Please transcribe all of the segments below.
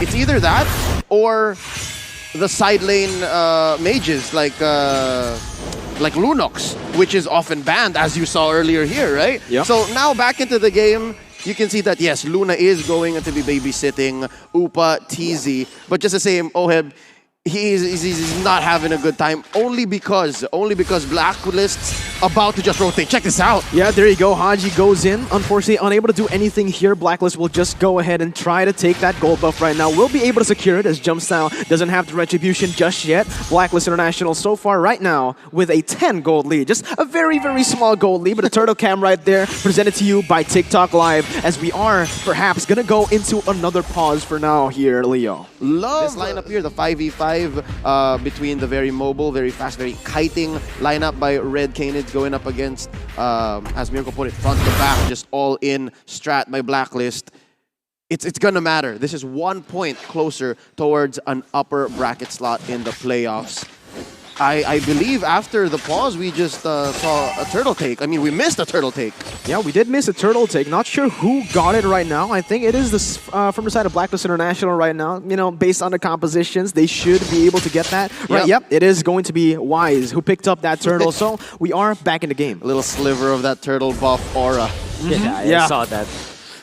It's either that or the side lane mages like Lunox, which is often banned, as you saw earlier here, right? Yep. So now back into the game, you can see that, yes, Luna is going to be babysitting Upa, TZ, but just the same, Oheb, he's not having a good time only because Blacklist's about to just rotate. Check this out. Yeah, there you go. Haji goes in. Unfortunately, unable to do anything here. Blacklist will just go ahead and try to take that gold buff right now. We'll be able to secure it as Jumpstyle doesn't have the retribution just yet. Blacklist International so far right now with a 10 gold lead. Just a very, very small gold lead, but a turtle cam right there presented to you by TikTok Live as we are perhaps going to go into another pause for now here, Leo. Love this lineup here, the 5v5 between the very mobile, very fast, very kiting lineup by Red Canids going up against, as Mirko put it, front to back, just all in strat by Blacklist. It's gonna matter. This is 1 point closer towards an upper bracket slot in the playoffs. I believe after the pause, we just saw a turtle take. I mean, we missed a turtle take. Yeah, we did miss a turtle take. Not sure who got it right now. I think it is this, from the side of Blacklist International right now. You know, based on the compositions, they should be able to get that. Right, yep, it is going to be Wise who picked up that turtle. So we are back in the game. A little sliver of that turtle buff aura. Yeah, I saw that.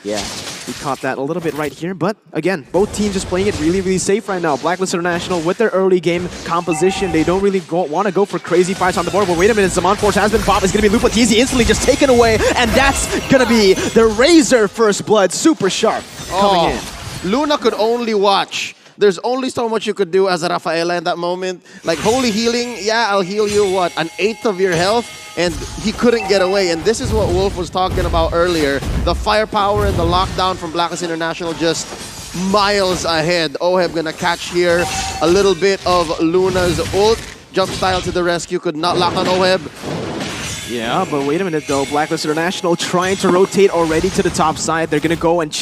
Yeah. We caught that a little bit right here, but again, both teams just playing it really, really safe right now. Blacklist International with their early game composition, they don't really want to go for crazy fights on the board, but wait a minute, Zaman Force has been popped. It's going to be Lupatizi instantly just taken away, and that's going to be the Razor First Blood, super sharp, coming in. Luna could only watch. There's only so much you could do as a Rafaela in that moment. Like, holy healing, yeah, I'll heal you, what, an 1/8 of your health? And he couldn't get away. And this is what Wolf was talking about earlier. The firepower and the lockdown from Blacklist International just miles ahead. Oheb gonna catch here a little bit of Luna's ult. Jump style to the rescue, could not lock on Oheb. Yeah, but wait a minute though. Blacklist International trying to rotate already to the top side. They're going to go and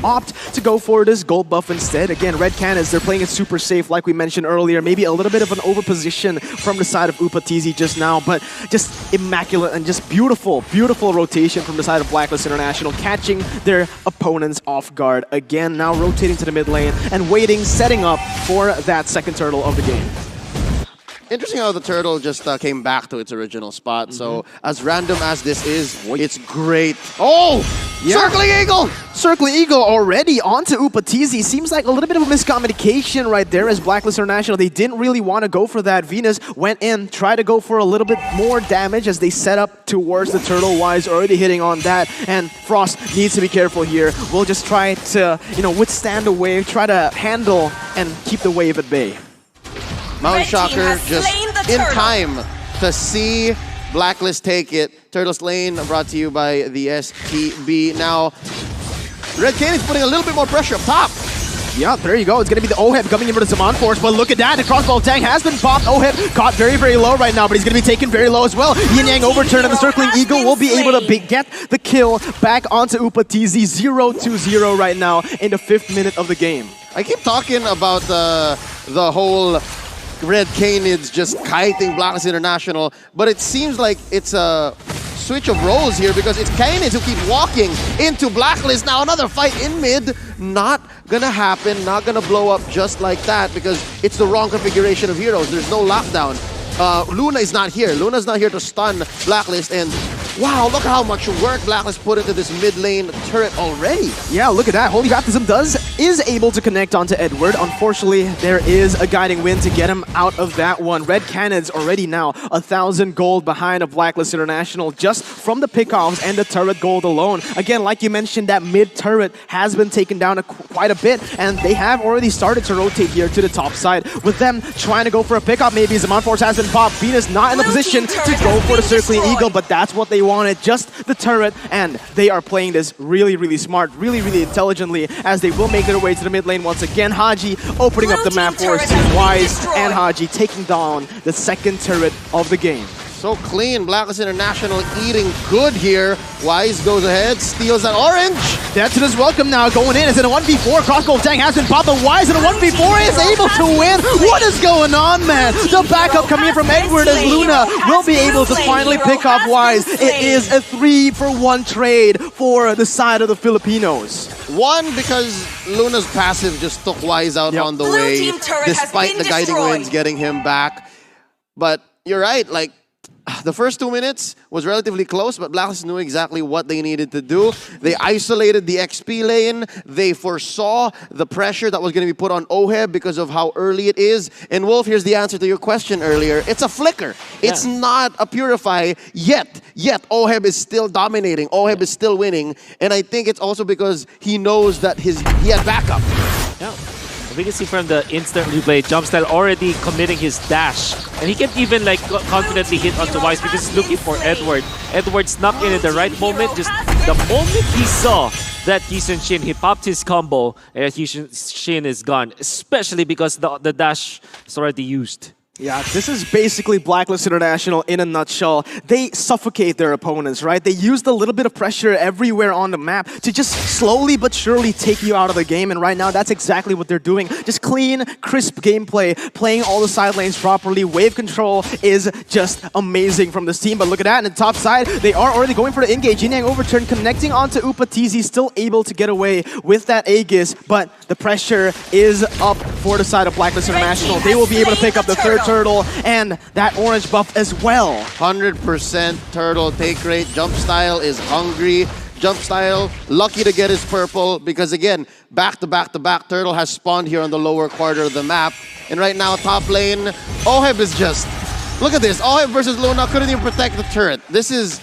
opt to go for this gold buff instead. Again, Red Canids, they're playing it super safe like we mentioned earlier. Maybe a little bit of an overposition from the side of Upatizi just now, but just immaculate and just beautiful, beautiful rotation from the side of Blacklist International, catching their opponents off guard. Again, now rotating to the mid lane and waiting, setting up for that second turtle of the game. Interesting how the turtle just came back to its original spot. So as random as this is, it's great. Oh! Yeah. Circling Eagle! Circling Eagle already onto Upatizi. Seems like a little bit of a miscommunication right there as Blacklist International. They didn't really want to go for that. Venus went in, tried to go for a little bit more damage as they set up towards the turtle. Wise already hitting on that. And Frost needs to be careful here. We'll just try to, you know, withstand the wave, try to handle and keep the wave at bay. Mount Shocker just in time to see Blacklist take it. Turtle Lane brought to you by the STB. Now, Red Canids putting a little bit more pressure up top. Yeah, there you go. It's going to be the Oheb coming in for the Zaman Force, but look at that. The crossbow tank has been popped. Oheb caught very, very low right now, but he's going to be taken very low as well. Yin Yang overturn and the Circling Eagle will be able to get the kill back onto Upatizi. 0-0 right now in the 5th minute of the game. I keep talking about the whole Red Canids just kiting Blacklist International, but it seems like it's a switch of roles here because it's Canids who keep walking into Blacklist. Now another fight in mid, not gonna happen, not gonna blow up just like that because it's the wrong configuration of heroes. There's no lockdown. Luna is not here. Luna's not here to stun Blacklist, and wow, look at how much work Blacklist put into this mid lane turret already. Yeah, look at that. Holy Baptism is able to connect onto Edward. Unfortunately, there is a guiding wind to get him out of that one. Red Canids already now 1,000 gold behind of Blacklist International just from the pickoffs and the turret gold alone. Again, like you mentioned, that mid turret has been taken down quite a bit, and they have already started to rotate here to the top side. With them trying to go for a pickup, maybe Zaman Force has been popped. Venus not in the position to go for the Circling Eagle, but that's what they wanted, just the turret, and they are playing this really, really smart, really, really intelligently as they will make their way to the mid lane once again. Haji opening up the map for us, Wise and Haji taking down the second turret of the game. So clean. Blacklist International eating good here. Wise goes ahead, steals that orange. That's his welcome now going in. It's in a 1v4. Crossbow tank has been popped, but Wise in a 1v4 is able to win. What is going on, man? The backup coming in from Edward as Luna will be able to finally pick off Wise. It is a 3-for-1 trade for the side of the Filipinos. One, because Luna's passive just took Wise out on the way, despite the guiding winds getting him back. But you're right, like, the first 2 minutes was relatively close, but Blacklist knew exactly what they needed to do. They isolated the XP lane. They foresaw the pressure that was going to be put on OHEB because of how early it is. And Wolf, here's the answer to your question earlier. It's a flicker. It's not a Purify yet. OHEB is still dominating. OHEB is still winning. And I think it's also because he knows that he had backup. Yeah. We can see from the instant replay, Jumpstyle already committing his dash. And he can even like confidently hit onto Wise because he's looking for Edward. Edward snuck in at the right moment. Just the moment he saw that Heesun Shin, he popped his combo and Heesun Shin is gone. Especially because the dash is already used. Yeah, this is basically Blacklist International in a nutshell. They suffocate their opponents, right? They use the little bit of pressure everywhere on the map to just slowly but surely take you out of the game. And right now, that's exactly what they're doing. Just clean, crisp gameplay, playing all the side lanes properly. Wave control is just amazing from this team. But look at that, on the top side, they are already going for the engage. Yin Yang overturn, connecting onto Upatizi, still able to get away with that Aegis. But the pressure is up for the side of Blacklist International. They will be able to pick up the third turtle and that orange buff as well. 100% turtle take rate. Jumpstyle is hungry. Jumpstyle lucky to get his purple because again, back to back turtle has spawned here on the lower quarter of the map. And right now, top lane, OHEB is just, look at this. OHEB versus Luna couldn't even protect the turret. This is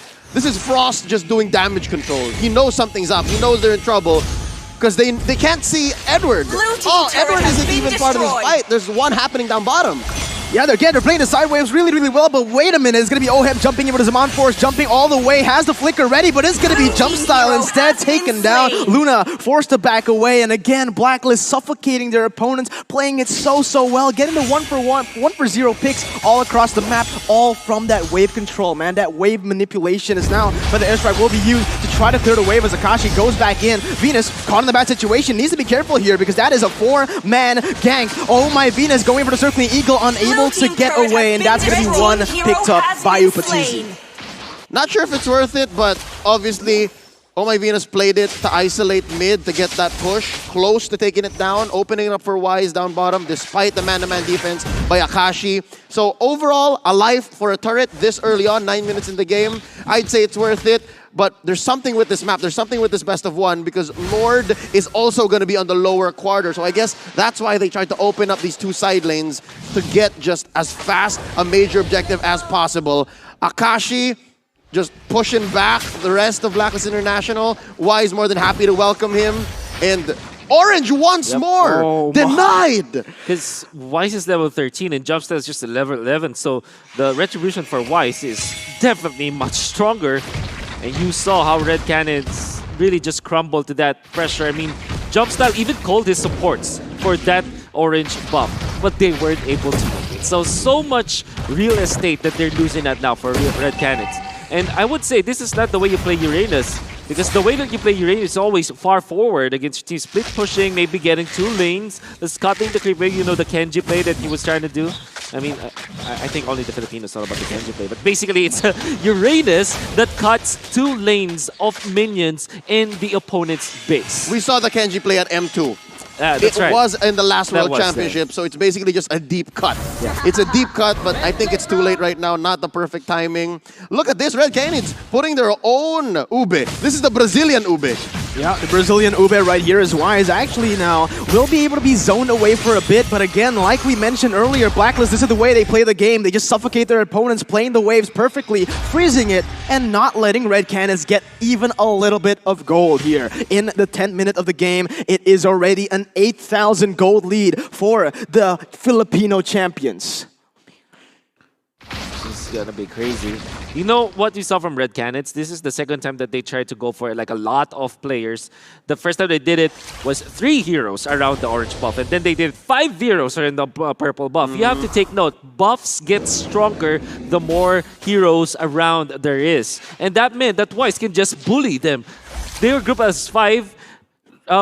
Frost just doing damage control. He knows something's up. He knows they're in trouble. Because they can't see Edward. Oh, Edward isn't even part of this fight. There's one happening down bottom. Yeah, they're playing the side waves really, really well, but wait a minute, it's going to be OHEB jumping in with his Zaman Force, jumping all the way, has the flicker ready, but it's going to be Jumpstyle instead, taken down. Luna forced to back away, and again, Blacklist suffocating their opponents, playing it so well, getting the 1-for-0 picks all across the map, all from that wave control, man. That wave manipulation is now, but the airstrike will be used to try to clear the wave as Akashi goes back in. Venus, caught in the bad situation, needs to be careful here because that is a 4-man gank. Oh my, Venus going for the Circling Eagle, unable to get away, and that's going to be one picked up by Upatizi. Not sure if it's worth it, but obviously, Oh My Venus played it to isolate mid to get that push, close to taking it down, opening it up for Wise down bottom, despite the man-to-man defense by Akashi. So overall, a life for a turret this early on, 9 minutes in the game. I'd say it's worth it. But there's something with this map, there's something with this best of one because Lord is also going to be on the lower quarter. So I guess that's why they tried to open up these two side lanes to get just as fast a major objective as possible. Akashi just pushing back the rest of Blacklist International. Wise more than happy to welcome him. And Orange once more! Denied! Because Wise is level 13 and Jumpstyle is just a level 11. So the retribution for Wise is definitely much stronger. And you saw how Red Canids really just crumbled to that pressure. I mean, Jumpstyle even called his supports for that orange buff, but they weren't able to make it. So much real estate that they're losing at now for Red Canids. And I would say this is not the way you play Uranus, because the way that you play Uranus is always far forward against your team, split pushing, maybe getting 2 lanes, just cutting the creep wave, you know, the Kenji play that he was trying to do. I mean, I think only the Filipinos know about the Kenji play, but basically it's a Uranus that cuts 2 lanes of minions in the opponent's base. We saw the Kenji play at M2. That's right. It was in the last World Championship, so it's basically just a deep cut. Yeah. It's a deep cut, but I think it's too late right now, not the perfect timing. Look at this, Red Canids putting their own Ube. This is the Brazilian Ube. Yeah, the Brazilian Ube right here is Wise. Actually now will be able to be zoned away for a bit, but again, like we mentioned earlier, Blacklist, this is the way they play the game. They just suffocate their opponents, playing the waves perfectly, freezing it, and not letting Red Canids get even a little bit of gold here. In the 10th minute of the game, it is already an 8,000 gold lead for the Filipino champions. gonna be crazy. You know what we saw from Red Canids? This is the second time that they tried to go for like a lot of players. The first time they did it was 3 heroes around the orange buff, and then they did 5 heroes around the purple buff. You have to take note, buffs get stronger the more heroes around there is. And that meant that Wise can just bully them. They were grouped as 5.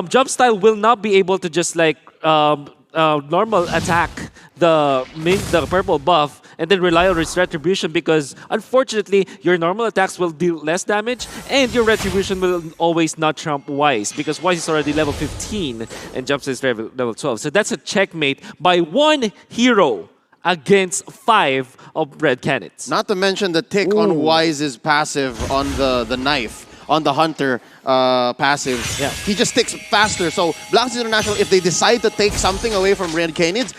Jump Style will not be able to just like normal attack the purple buff and then rely on its retribution, because unfortunately your normal attacks will deal less damage and your retribution will always not trump Wise, because Wise is already level 15 and Jump Style is level 12. So that's a checkmate by 1 hero against 5 of Red Canids. Not to mention the tick on Wise's passive on the knife. On the Hunter passive, he just ticks faster. So Blacklist International, if they decide to take something away from Red Canids,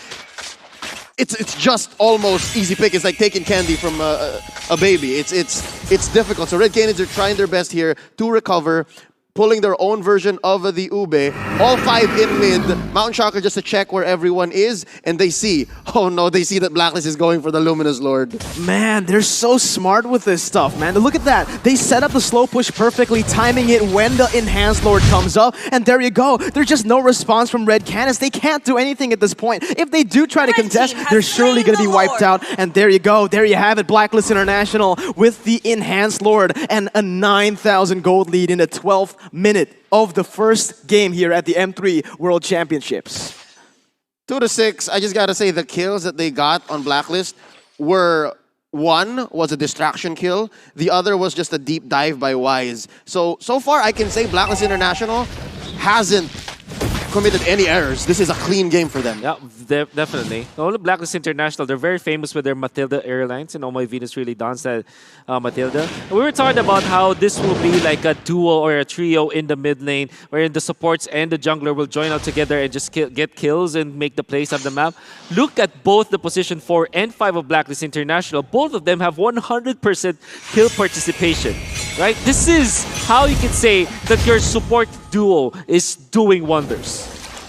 it's just almost easy pick. It's like taking candy from a baby. It's difficult. So Red Canids are trying their best here to recover, pulling their own version of the Ube. All 5 in mid. Mountain Shocker just to check where everyone is, and they see, oh no, they see that Blacklist is going for the Luminous Lord. Man, they're so smart with this stuff, man. Look at that. They set up the slow push perfectly, timing it when the Enhanced Lord comes up, and there you go. There's just no response from Red Canids. They can't do anything at this point. If they do try to contest, they're surely going to be wiped out, and there you go. There you have it, Blacklist International with the Enhanced Lord and a 9,000 gold lead in the 12th minute of the first game here at the M3 World Championships. 2-6. I just gotta say the kills that they got on Blacklist were, one was a distraction kill, the other was just a deep dive by Wise. So far I can say Blacklist International hasn't committed any errors. This is a clean game for them. Yeah, definitely. Only Blacklist International, they're very famous with their Matilda Airlines, and Oh My Venus really dons that Matilda. We were talking about how this will be like a duo or a trio in the mid lane, wherein the supports and the jungler will join out together and just get kills and make the plays on the map. Look at both the position 4 and 5 of Blacklist International. Both of them have 100% kill participation, right? This is how you can say that your support duo is doing wonders.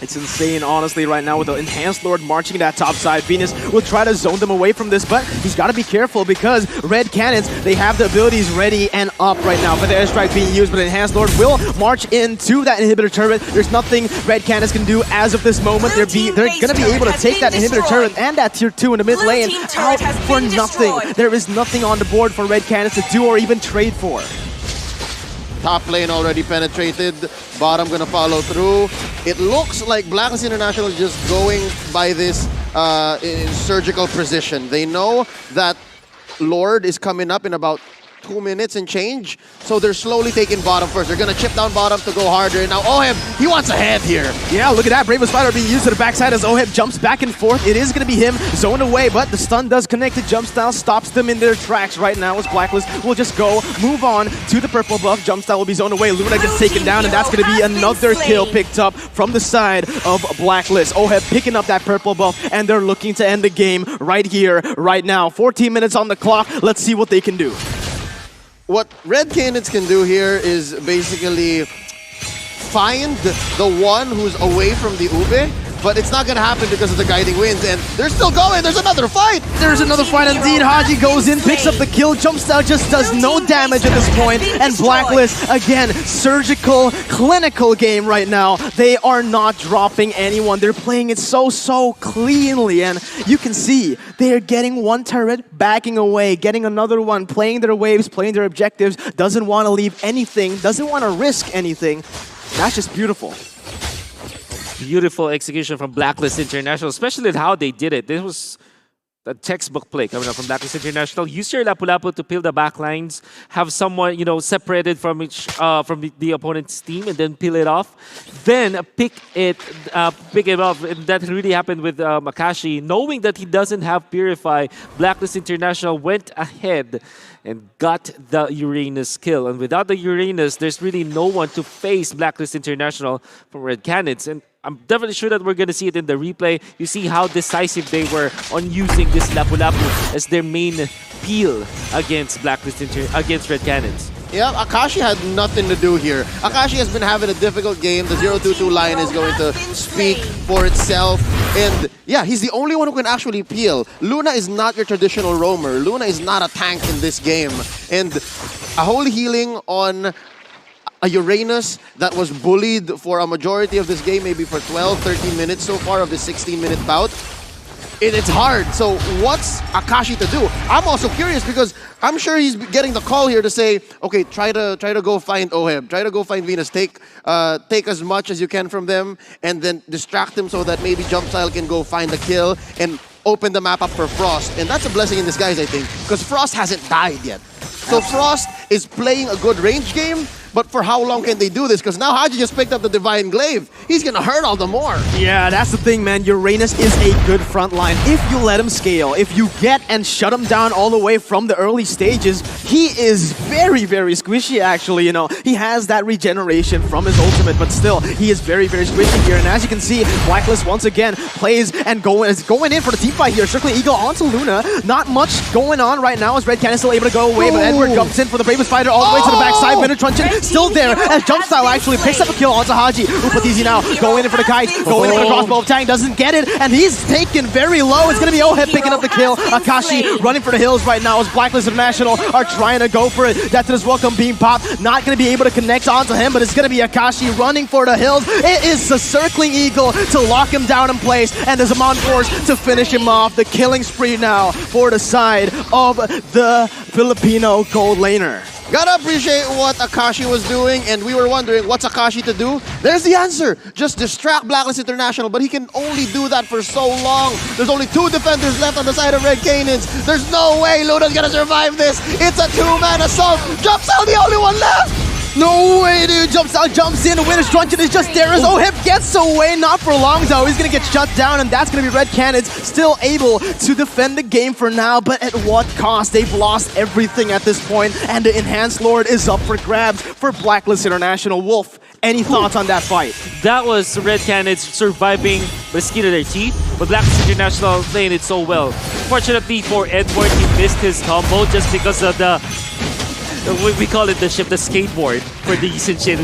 It's insane, honestly, right now with the Enhanced Lord marching that top side. Venus will try to zone them away from this, but he's got to be careful because Red Canids, they have the abilities ready and up right now. But the airstrike being used, but Enhanced Lord will march into that inhibitor turret. There's nothing Red Canids can do as of this moment. They're going to be able to take that inhibitor turret and that tier 2 in the mid lane out for nothing. There is nothing on the board for Red Canids to do or even trade for. Top lane already penetrated. Bottom gonna follow through. It looks like Blacklist International is just going by this in surgical precision. They know that Lord is coming up in about 2 minutes and change, so they're slowly taking bottom first. They're gonna chip down bottom to go harder. Now Oheb, he wants a head here. Yeah, look at that. Brave Spider being used to the backside as Oheb jumps back and forth. It is gonna be him zoned away, but the stun does connect to Jump Style, stops them in their tracks right now as Blacklist will just go, move on to the purple buff. Jump Style will be zoned away. Luna gets taken down, and that's gonna be another kill picked up from the side of Blacklist. Oheb picking up that purple buff, and they're looking to end the game right here, right now. 14 minutes on the clock. Let's see what they can do. What Red Canids can do here is basically find the one who's away from the Ube, but it's not going to happen because of the guiding winds, and they're still going. There's another fight. There's another fight indeed. Haji goes in, picks up the kill. Jump Style just does no damage at this point, and Blacklist, again, surgical, clinical game right now. They are not dropping anyone. They're playing it so cleanly, and you can see they are getting one turret, backing away, getting another one, playing their waves, playing their objectives, doesn't want to leave anything, doesn't want to risk anything. That's just beautiful. Beautiful execution from Blacklist International, especially how they did it. This was a textbook play coming up from Blacklist International. Use your Lapu-Lapu to peel the back lines, have someone, separated from the opponent's team, and then peel it off. Then pick it off. And that really happened with Makashi. Knowing that he doesn't have Purify, Blacklist International went ahead and got the Uranus kill. And without the Uranus, there's really no one to face Blacklist International from Red Canids. And I'm definitely sure that we're going to see it in the replay. You see how decisive they were on using this Lapu-Lapu as their main peel against Red Canids. Yeah, Akashi had nothing to do here. Akashi has been having a difficult game. The 0-2-2 line is going to speak for itself. And yeah, he's the only one who can actually peel. Luna is not your traditional roamer. Luna is not a tank in this game. And a whole healing on a Uranus that was bullied for a majority of this game, maybe for 12, 13 minutes so far of the 16-minute bout. It's hard. So what's Akashi to do? I'm also curious because I'm sure he's getting the call here to say, okay, try to go find Oheb, try to go find Venus, take as much as you can from them, and then distract them so that maybe Jumpstyle can go find the kill and open the map up for Frost. And that's a blessing in disguise, I think, because Frost hasn't died yet. So Frost is playing a good range game, but for how long can they do this? Because now Haji just picked up the Divine Glaive. He's going to hurt all the more. Yeah, that's the thing, man. Uranus is a good front line. If you let him scale, if you get and shut him down all the way from the early stages, he is very, very squishy, actually. You know, he has that regeneration from his ultimate, but still, he is very, very squishy here. And as you can see, Blacklist once again plays and is going in for the team fight here. Circling Eagle onto Luna. Not much going on right now as Red Cannon is still able to go away, but Edward jumps in for the Bravest Fighter all the way to the backside. Venom Truncheon still there as Jumpstyle actually picks up a kill onto Haji. Upatizi now going in for the kite, going in for the crossbow of Tang, doesn't get it, and he's taken very low. It's going to be Oheb picking up the kill. Akashi running for the hills right now as Blacklist International are trying to go for it. Death to his welcome being popped. Not going to be able to connect onto him, but it's going to be Akashi running for the hills. It is the Circling Eagle to lock him down in place, and there's a Mon Force to finish him off. The killing spree now for the side of the Filipino gold laner. Gotta appreciate what Akashi was doing, and we were wondering, what's Akashi to do? There's the answer! Just distract Blacklist International, but he can only do that for so long. There's only 2 defenders left on the side of Red Canids. There's no way Luna's gonna survive this! It's a 2-man assault! Jumpstyle the only one left! No way, dude. Jumpstyle jumps in. The winner's Truncheon is just there as Oheb gets away. Not for long, though. He's going to get shut down, and that's going to be Red Canids still able to defend the game for now, but at what cost? They've lost everything at this point, and the Enhanced Lord is up for grabs for Blacklist International. Wolf, any thoughts on that fight? That was Red Canids surviving the skin of their teeth, but Blacklist International playing it so well. Fortunately for Edward, he missed his combo just because of the we call it the skateboard for the Yisin-Shin.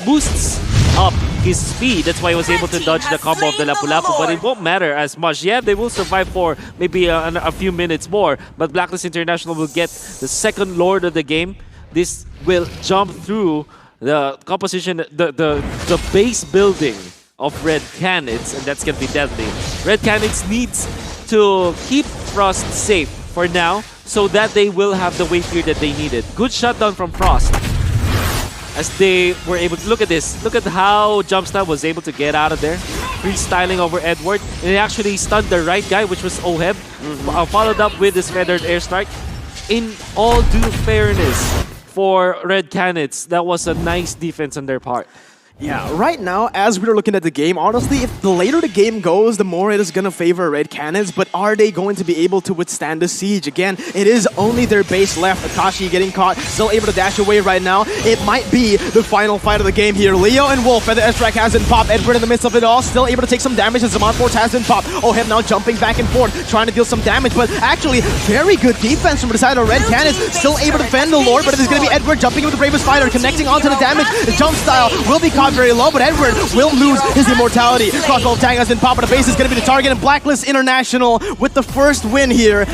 Boosts up his speed. That's why he was able to dodge the combo of the Lapu-Lapu, but it won't matter as much. Yeah, they will survive for maybe a few minutes more, but Blacklist International will get the second Lord of the game. This will jump through the composition, the base building of Red Canids, and that's going to be deadly. Red Canids needs to keep Frost safe for now, so that they will have the weight gear that they needed. Good shutdown from Frost. As they were able to, look at this. Look at how Jumpstyle was able to get out of there. Freestyling over Edward. And it actually stunned the right guy, which was Oheb. Followed up with his feathered airstrike. In all due fairness for Red Canids, that was a nice defense on their part. Yeah, right now, as we're looking at the game, honestly, if the later the game goes, the more it is going to favor Red Canids, but are they going to be able to withstand the siege? Again, it is only their base left. Akashi getting caught, still able to dash away right now. It might be the final fight of the game here. Leo and Wolf, and the S-Track has been popped. Edward in the midst of it all, still able to take some damage as Zaman Force has been popped. Oheb now jumping back and forth, trying to deal some damage, but actually, very good defense from the side of Red Canids. Still able to defend the Lord, but it is going to be Edward jumping with the Bravest Fighter, connecting onto the damage. The Jumpstyle will be caught very low, but Edward will lose his immortality. Crossbow of Tang has been popped, but the base is going to be the target, and Blacklist International with the first win here.